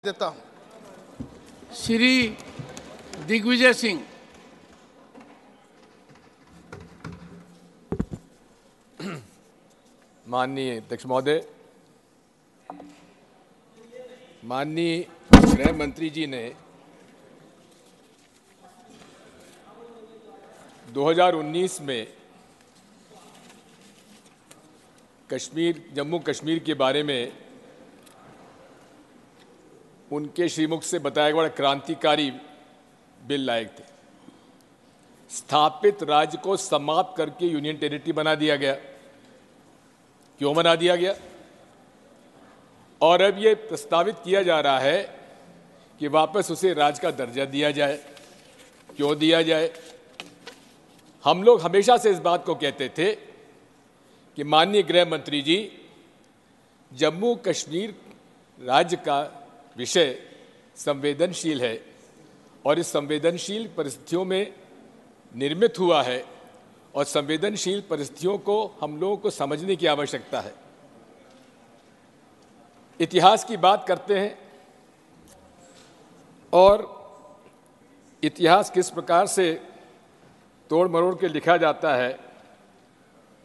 देता हूं। श्री दिग्विजय सिंह। माननीय अध्यक्ष महोदय, माननीय गृह मंत्री जी ने 2019 में जम्मू कश्मीर के बारे में उनके श्रीमुख से बताया गया बड़ा क्रांतिकारी बिल लाए थे। स्थापित राज्य को समाप्त करके यूनियन टेरिटरी बना दिया गया। क्यों बना दिया गया? और अब ये प्रस्तावित किया जा रहा है कि वापस उसे राज्य का दर्जा दिया जाए। क्यों दिया जाए? हम लोग हमेशा से इस बात को कहते थे कि माननीय गृह मंत्री जी, जम्मू कश्मीर राज्य का विषय संवेदनशील है और इस संवेदनशील परिस्थितियों में निर्मित हुआ है और संवेदनशील परिस्थितियों को हम लोगों को समझने की आवश्यकता है। इतिहास की बात करते हैं और इतिहास किस प्रकार से तोड़ मरोड़ के लिखा जाता है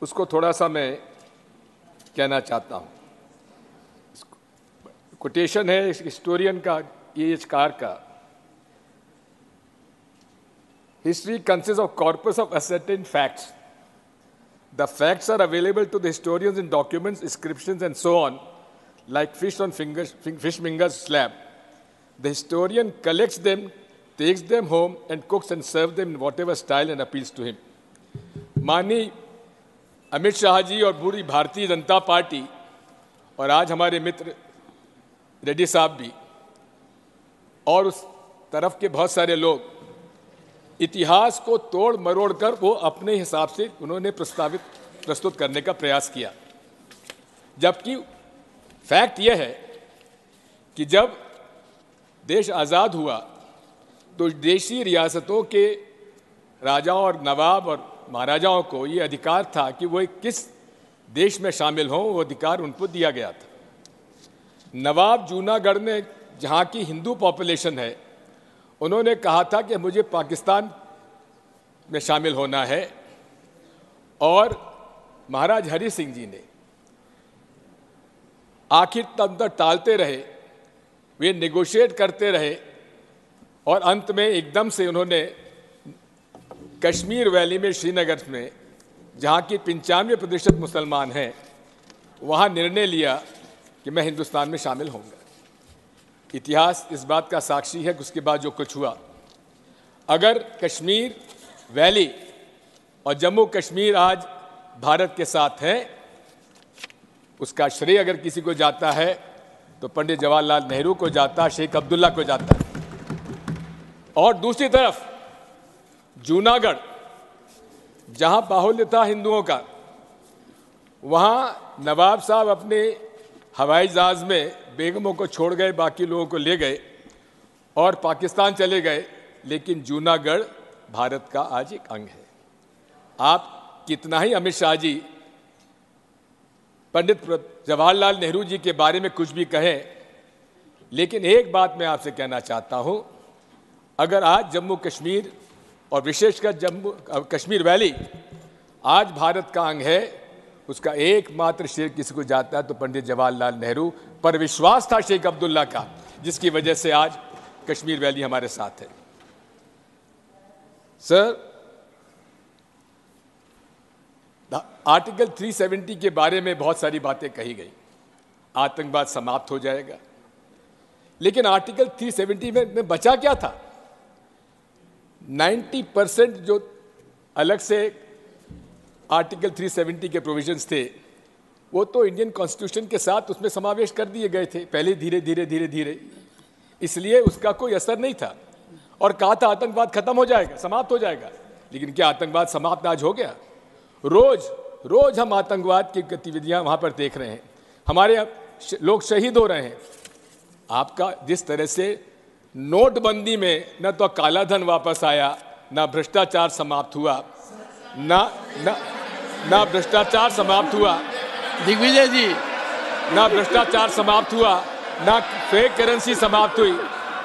उसको थोड़ा सा मैं कहना चाहता हूँ। कोटेशन है हिस्टोरियन का, कार का। History consists of corpus of ascertained facts. The facts are available to the historians in documents, inscriptions, and so on, like fish on fishmonger's slab. The historian collects them, takes them home, and cooks and serves them in whatever style and appeals to him. माननीय अमित शाह जी और पूरी Bharatiya Janata party और आज हमारे मित्र रेड्डी साहब भी और उस तरफ के बहुत सारे लोग इतिहास को तोड़ मरोड़ कर वो अपने हिसाब से उन्होंने प्रस्तुत करने का प्रयास किया। जबकि फैक्ट यह है कि जब देश आज़ाद हुआ तो देशी रियासतों के राजाओं और नवाब और महाराजाओं को ये अधिकार था कि वो किस देश में शामिल हों, वो अधिकार उनको दिया गया था। नवाब जूनागढ़ ने, जहाँ की हिंदू पॉपुलेशन है, उन्होंने कहा था कि मुझे पाकिस्तान में शामिल होना है और महाराज हरि सिंह जी ने आखिर तब तक टालते रहे, वे नेगोशिएट करते रहे और अंत में एकदम से उन्होंने कश्मीर वैली में, श्रीनगर में, जहाँ की 95% मुसलमान हैं, वहाँ निर्णय लिया कि मैं हिंदुस्तान में शामिल होऊंगा। इतिहास इस बात का साक्षी है कि उसके बाद जो कुछ हुआ, अगर कश्मीर वैली और जम्मू कश्मीर आज भारत के साथ है, उसका श्रेय अगर किसी को जाता है तो पंडित जवाहरलाल नेहरू को जाता, शेख अब्दुल्ला को जाता। और दूसरी तरफ जूनागढ़, जहां बाहुल्य था हिंदुओं का, वहां नवाब साहब अपने हवाई जहाज में बेगमों को छोड़ गए, बाकी लोगों को ले गए और पाकिस्तान चले गए, लेकिन जूनागढ़ भारत का आज एक अंग है। आप कितना ही अमित शाह जी पंडित जवाहरलाल नेहरू जी के बारे में कुछ भी कहें, लेकिन एक बात मैं आपसे कहना चाहता हूं, अगर आज जम्मू कश्मीर और विशेषकर जम्मू कश्मीर वैली आज भारत का अंग है, उसका एकमात्र श्रेय किसी को जाता है तो पंडित जवाहरलाल नेहरू पर विश्वास था शेख अब्दुल्ला का, जिसकी वजह से आज कश्मीर वैली हमारे साथ है। सर, आर्टिकल 370 के बारे में बहुत सारी बातें कही गई। आतंकवाद समाप्त हो जाएगा, लेकिन आर्टिकल 370 में बचा क्या था? 90% जो अलग से आर्टिकल 370 के प्रोविजंस थे, वो तो इंडियन कॉन्स्टिट्यूशन के साथ उसमें समावेश कर दिए गए थे पहले, धीरे धीरे, इसलिए उसका कोई असर नहीं था। और कहा था आतंकवाद खत्म हो जाएगा, समाप्त हो जाएगा, लेकिन क्या आतंकवाद समाप्त आज हो गया? रोज हम आतंकवाद की गतिविधियां वहां पर देख रहे हैं, हमारे लोग शहीद हो रहे हैं। आपका जिस तरह से नोटबंदी में न तो काला धन वापस आया, ना भ्रष्टाचार समाप्त हुआ, ना भ्रष्टाचार समाप्त हुआ, दिग्विजय जी, ना भ्रष्टाचार समाप्त हुआ, ना फेक करेंसी समाप्त हुई,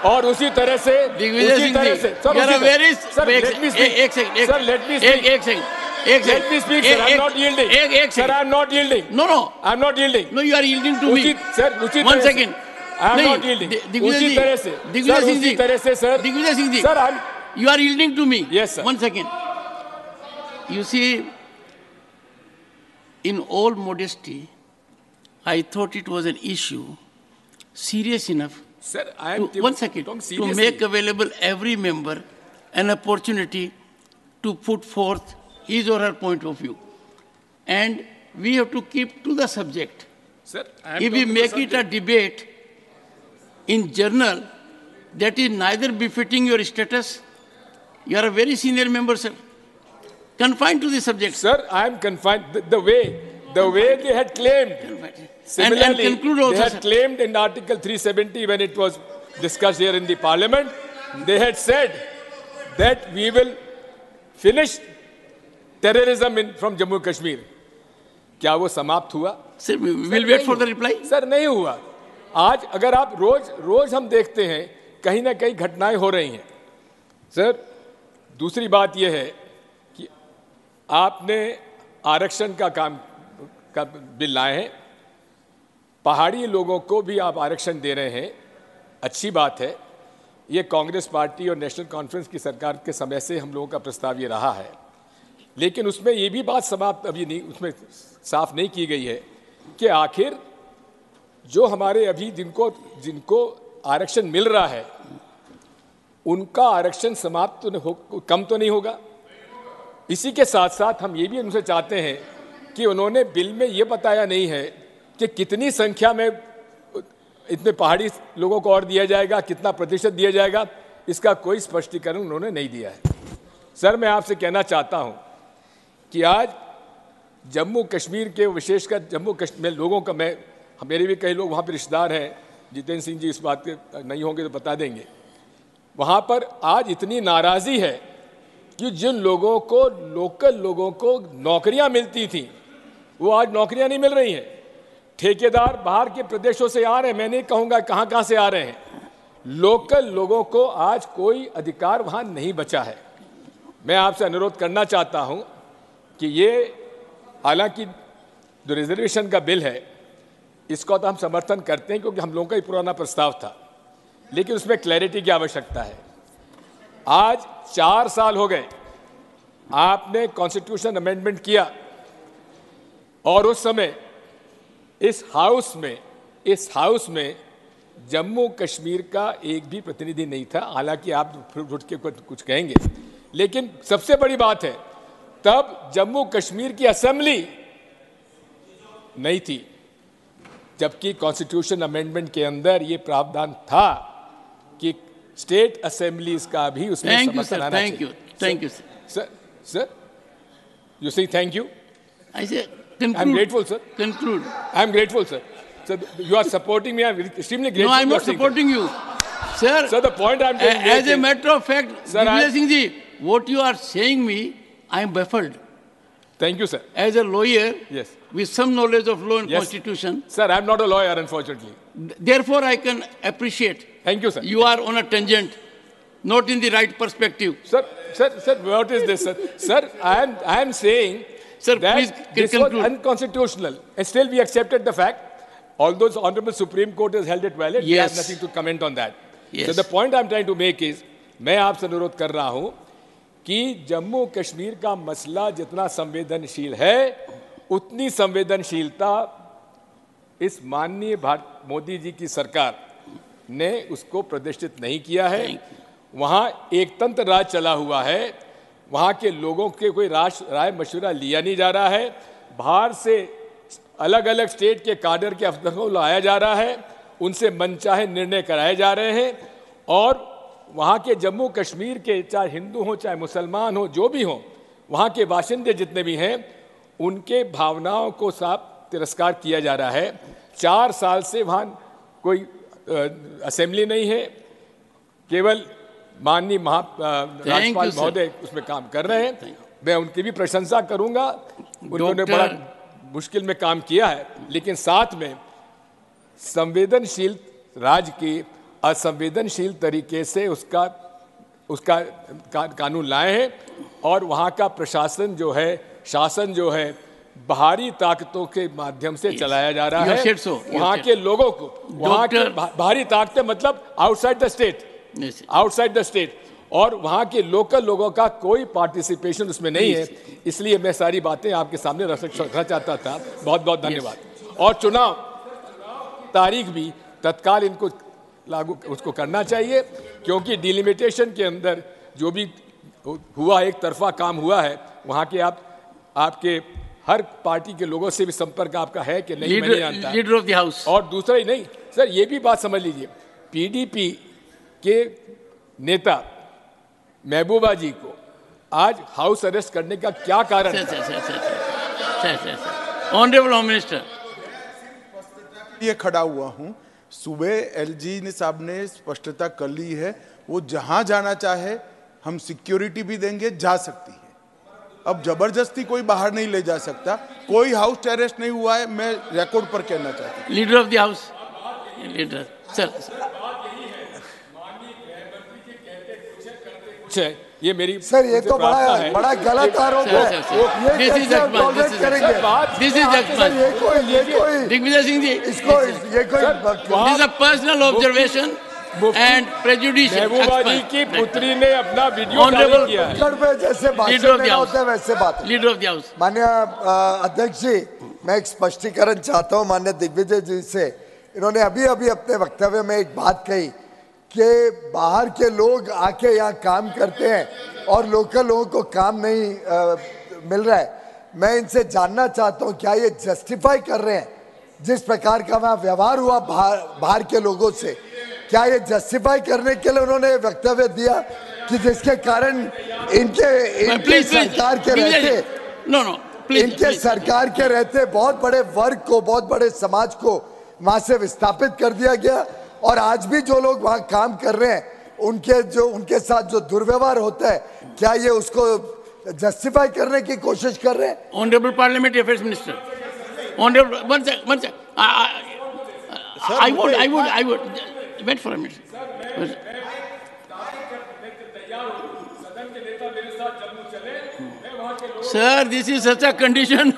और उसी तरह से Digvijay Singh ji, you are a very sir let me speak, एक second, sir let me speak, एक second, let me speak, sir. I'm not yielding. Sir, I'm not yielding. No, I'm not yielding. no, you are yielding to me. Sir उसी One second. I'm not yielding. उसी तरह से, दिग्विजय सिंह जी, उसी तरह से sir, Digvijay Singh ji, sir I'm, you are yielding to me. Yes, sir. One second. You see, in all modesty, I thought it was an issue serious enough. sir, I am One second. To seriously. make available every member an opportunity to put forth his or her point of view. And we have to keep to the subject. Sir, I am If we talking make to it a debate in journal, that is neither befitting your status. You are a very senior member, sir. Confined to the subject. Sir, I am confined. The way they had claimed. Similarly, and conclude also, they had sir. claimed in Article 370 when it was discussed here in the Parliament, they had said that we will finish terrorism from Jammu Kashmir. क्या वो समाप्त हुआ? Sir, we will wait for the reply. Sir नहीं हुआ. आज अगर आप रोज हम देखते हैं कहीं ना कहीं घटनाएं हो रही हैं. सर दूसरी बात यह है कि आपने आरक्षण का बिल लाए हैं, पहाड़ी लोगों को भी आप आरक्षण दे रहे हैं, अच्छी बात है. ये कांग्रेस पार्टी और नेशनल कॉन्फ्रेंस की सरकार के समय से हम लोगों का प्रस्ताव ये रहा है, लेकिन उसमें ये भी बात समाप्त अभी नहीं, उसमें साफ नहीं की गई है कि आखिर जो हमारे अभी जिनको आरक्षण मिल रहा है उनका आरक्षण समाप्त तो कम तो नहीं होगा. इसी के साथ साथ हम ये भी उनसे चाहते हैं कि उन्होंने बिल में ये बताया नहीं है कि कितनी संख्या में इतने पहाड़ी लोगों को और दिया जाएगा, कितना प्रतिशत दिया जाएगा, इसका कोई स्पष्टीकरण उन्होंने नहीं दिया है. सर मैं आपसे कहना चाहता हूं कि आज जम्मू कश्मीर के विशेषकर जम्मू कश्मीर लोगों का मेरे भी कई लोग वहाँ पर रिश्तेदार हैं, जितेंद्र सिंह जी इस बात के नहीं होंगे तो बता देंगे. वहाँ पर आज इतनी नाराज़ी है कि जिन लोगों को लोकल लोगों को नौकरियाँ मिलती थीं वो आज नौकरियाँ नहीं मिल रही हैं. ठेकेदार बाहर के प्रदेशों से आ रहे हैं, मैं नहीं कहूँगा कहाँ से आ रहे हैं. लोकल लोगों को आज कोई अधिकार वहाँ नहीं बचा है. मैं आपसे अनुरोध करना चाहता हूँ कि ये हालांकि जो रिजर्वेशन का बिल है इसको तो हम समर्थन करते हैं क्योंकि हम लोगों का ही पुराना प्रस्ताव था, लेकिन उसमें क्लैरिटी की आवश्यकता है. आज 4 साल हो गए आपने कॉन्स्टिट्यूशन अमेंडमेंट किया और उस समय इस हाउस में जम्मू कश्मीर का एक भी प्रतिनिधि नहीं था. हालांकि आप फिर उठ के कुछ कहेंगे, लेकिन सबसे बड़ी बात है तब जम्मू कश्मीर की असेंबली नहीं थी, जबकि कॉन्स्टिट्यूशन अमेंडमेंट के अंदर ये प्रावधान था कि स्टेट असेंबलीज का भी उसमें समर्थन आना चाहिए. Thank you, sir. Sir, you say thank you. I say conclude. I'm grateful, sir. Conclude. I'm grateful, sir. So you are supporting me. I'm extremely grateful. No, I'm not supporting you, sir. Sir, the point I'm trying to make as a matter of fact, sir, Divyajit Singh ji, what you are saying me, I am baffled. Thank you, sir. As a lawyer, yes, with some knowledge of law and yes, constitution. Sir, I'm not a lawyer, unfortunately. Therefore, I can appreciate. Thank you, sir. You are on a tangent, not in the right perspective. Sir, what is this, sir? Sir, I am saying sir, that please this conclude. was unconstitutional, and still we accepted the fact. Although the Honorable Supreme Court has held it valid, we have nothing to comment on that. Yes. So the point I'm trying to make is, मैं आपसे अनुरोध कर रहा हूं कि जम्मू कश्मीर का मसला जितना संवेदनशील है उतनी संवेदनशीलता इस माननीय मोदी जी की सरकार ने उसको प्रदर्शित नहीं किया है. वहाँ एक तंत्र राज चला हुआ है, वहाँ के लोगों के कोई राय मशवरा लिया नहीं जा रहा है. बाहर से अलग अलग स्टेट के काडर के अफसरों को लाया जा रहा है, उनसे मनचाहे निर्णय कराए जा रहे हैं, और वहाँ के जम्मू कश्मीर के चाहे हिंदू हो चाहे मुसलमान हो जो भी हो, वहाँ के बाशिंदे जितने भी हैं उनके भावनाओं को साफ तिरस्कार किया जा रहा है. 4 साल से वहाँ कोई असेंबली नहीं है, केवल माननीय राज्यपाल महोदय उसमें काम कर रहे हैं. मैं उनकी भी प्रशंसा करूंगा, उन्होंने बड़ा मुश्किल में काम किया है, लेकिन साथ में राज्य की असंवेदनशील तरीके से उसका कानून लाए हैं और वहाँ का प्रशासन जो है, शासन जो है, बाहरी ताकतों के माध्यम से चलाया जा रहा है। वहाँ के लोगों को, वहाँ के बाहरी ताकतें मतलब आउटसाइड द स्टेट, और वहाँ के लोकल लोगों का कोई पार्टिसिपेशन उसमें नहीं है। इसलिए मैं सारी बातें आपके सामने रखना चाहता था। बहुत बहुत धन्यवाद। और चुनाव तारीख भी तत्काल इनको लागू उसको करना चाहिए, क्योंकि डिलिमिटेशन के अंदर जो भी हुआ, एक तरफा काम हुआ है, वहाँ के आपके हर पार्टी के लोगों से भी संपर्क आपका है कि नहीं, मैं नहीं जानता। Leader of the house. और दूसरा ही नहीं सर, ये भी बात समझ लीजिए, पीडीपी के नेता महबूबा जी को आज हाउस अरेस्ट करने का क्या कारण है? ऑनरेबल होम मिनिस्टर, ये खड़ा हुआ हूं। सुबह एलजी साहब ने स्पष्टता कर ली है, वो जहां जाना चाहे हम सिक्योरिटी भी देंगे, जा सकती है। अब जबरदस्ती कोई बाहर नहीं ले जा सकता। कोई हाउस अरेस्ट नहीं हुआ है, मैं रिकॉर्ड पर कहना चाहता हूं। Leader of the house, leader sir, ये मेरी सर, ये तो बड़ा गलत आरोप है। ये कैसे टॉलरेट करेंगे? दिग्विजय सिंह जी, इसको ये कोई पर्सनल ऑब्जर्वेशन एंड प्रेजुडिशियल। महबूबा जी की पुत्री ने अपना वीडियो जारी किया है। जैसे भाषण होता है वैसे बात। Leader of the house. माननीय अध्यक्ष जी, मैं एक स्पष्टीकरण चाहता हूँ माननीय दिग्विजय जी से। इन्होंने अभी अपने वक्तव्य में एक बात कही कि बाहर के लोग आके यहाँ काम करते हैं और लोकल लोगों को काम नहीं मिल रहा है। मैं इनसे जानना चाहता हूँ, क्या ये जस्टिफाई कर रहे हैं जिस प्रकार का वहाँ व्यवहार हुआ बाहर के लोगों से? क्या ये जस्टिफाई करने के लिए उन्होंने वक्तव्य दिया कि जिसके कारण इनके सरकार के रहते इनके सरकार के रहते बहुत बड़े वर्ग को, बहुत बड़े समाज को वहां से विस्थापित कर दिया गया, और आज भी जो लोग वहां काम कर रहे हैं उनके साथ जो दुर्व्यवहार होता है, क्या ये उसको जस्टिफाई करने की कोशिश कर रहे हैं? Honourable parliamentary affairs minister, honourable one second, I would wait for a minute. Sir, this is such a condition.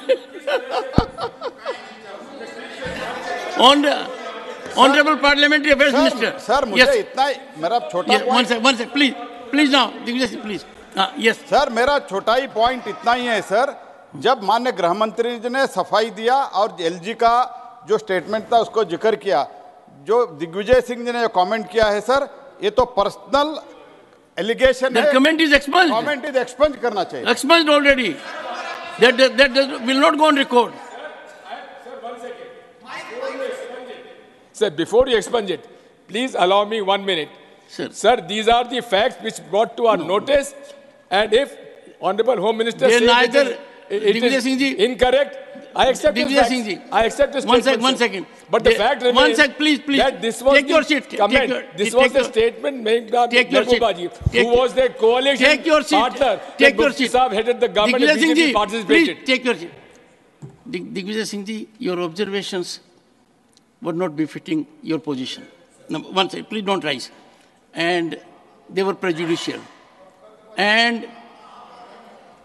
Honorable Parliamentary Affairs Minister. Sir, मुझे इतना मेरा छोटा one sec, please now, please. Yes. Sir, मेरा छोटा ही point इतना ही है sir. जब माननीय गृह मंत्री जी ने सफाई दिया और एलजी का जो स्टेटमेंट था उसको जिक्र किया, जो दिग्विजय सिंह जी ने जो कमेंट किया है सर, ये तो पर्सनल एलिगेशन है। Comment is expunged. Comment is expunge करना चाहिए। Expunged already. That will not go on record. Sir, before you expunge it, please allow me 1 minute. Sir, these are the facts which brought to our notice, and if Honorable Home Minister says it is incorrect, I accept his facts. I accept his statement. One second. But the fact remains one sec, please. that this was take your seat. Comment. This was the statement made by Mahbooba ji, who was the coalition partner. Take your seat. Sahab headed the government and BJP participated. Please take your seat. Digvijay Singh ji, your observations were not befitting your position. Now, one second, please don't rise. And they were prejudicial. And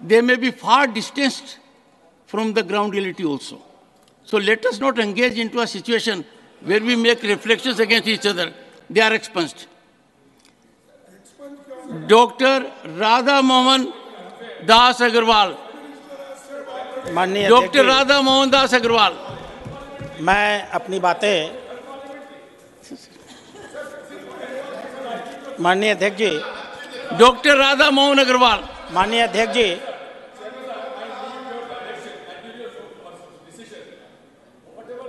they may be far distanced from the ground reality also. So let us not engage into a situation where we make reflections against each other. They are expunged. Dr. Radha Mohan Das Agarwal. Dr. Radha Mohan Das Agarwal. मैं अपनी बातें माननीय अध्यक्ष जी, doctor Radha Mohan Agarwal, माननीय अध्यक्ष जी,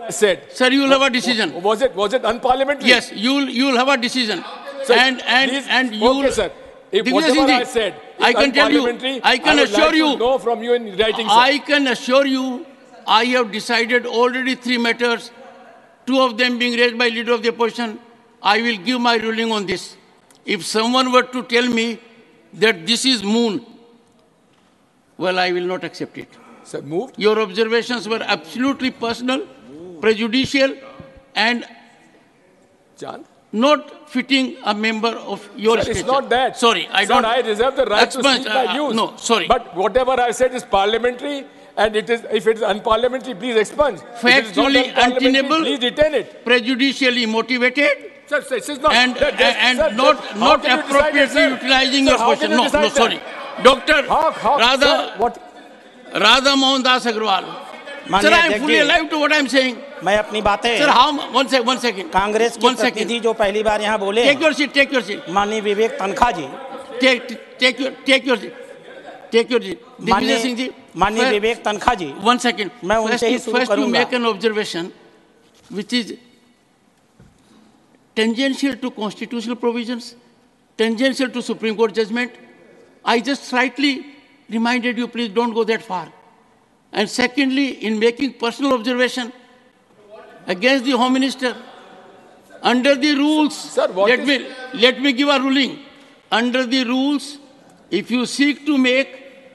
said, sir, you will have a decision. Was it unparliamentary? Yes, you will have a decision. Sir, and you okay, sir. If whatever I said I can tell you, I can assure you, know from you in writing, sir. I can assure you, I have decided already 3 matters, 2 of them being raised by leader of the opposition. I will give my ruling on this. If someone were to tell me that this is moon, well, I will not accept it. Sir, moved. Your observations were absolutely personal, prejudicial, and Chand? Not fitting a member of your Sir, stature. it's not that. Sorry, I Sir, don't. I reserve the right to Expunge, speak my views. No, sorry. But whatever I said is parliamentary, and it is, if it is unparliamentary, please expunge. If it is not Factually unparliamentary, untenable. please retain it. Prejudicially motivated Sir, this is not. and sir, this- and sir, not sir, how can you decide that, appropriately sir? utilizing Sir, your how question. can you No, decide that? sorry. Doctor How, Radha sir, what? Radha Mohan Das Agarwal. Sir, माननीय I am अध्यक्ष fully ji, alive to what I am saying. मैं अपनी बातें Sir, how? One second. Congress के One second. प्रतिनिधि जो पहली बार यहाँ बोले Take your seat. Take your seat. माननीय विवेक तनखा जी, Take your seat. Take your seat. Digvijay Singh ji. माननीय First- विवेक तनखा जी, One second. मैं उनसे ही शुरू First you करूंगा। make an observation which is tangential to constitutional provisions, tangential to Supreme Court judgment. I just slightly reminded you, please don't go that far. And secondly, in making personal observation against the Home Minister, under the rules, Sir, what let me give a ruling. Under the rules, if you seek to make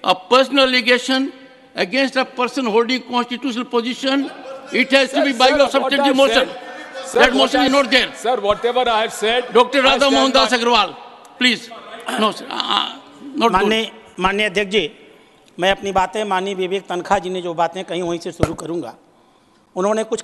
a personal allegation against a person holding constitutional position, it has to be by Sir, your what substantive I've motion. said- Sir, That what motion is I- not there. Sir, whatever I have said. Dr. I Radha stand Mohan Das by- Agarwal, please. No, sir. Not good. माननीय अध्यक्ष जी, मैं अपनी बातें माननीय विवेक तनखा जी ने जो बातें कही वहीं से शुरू करूंगा। उन्होंने कुछ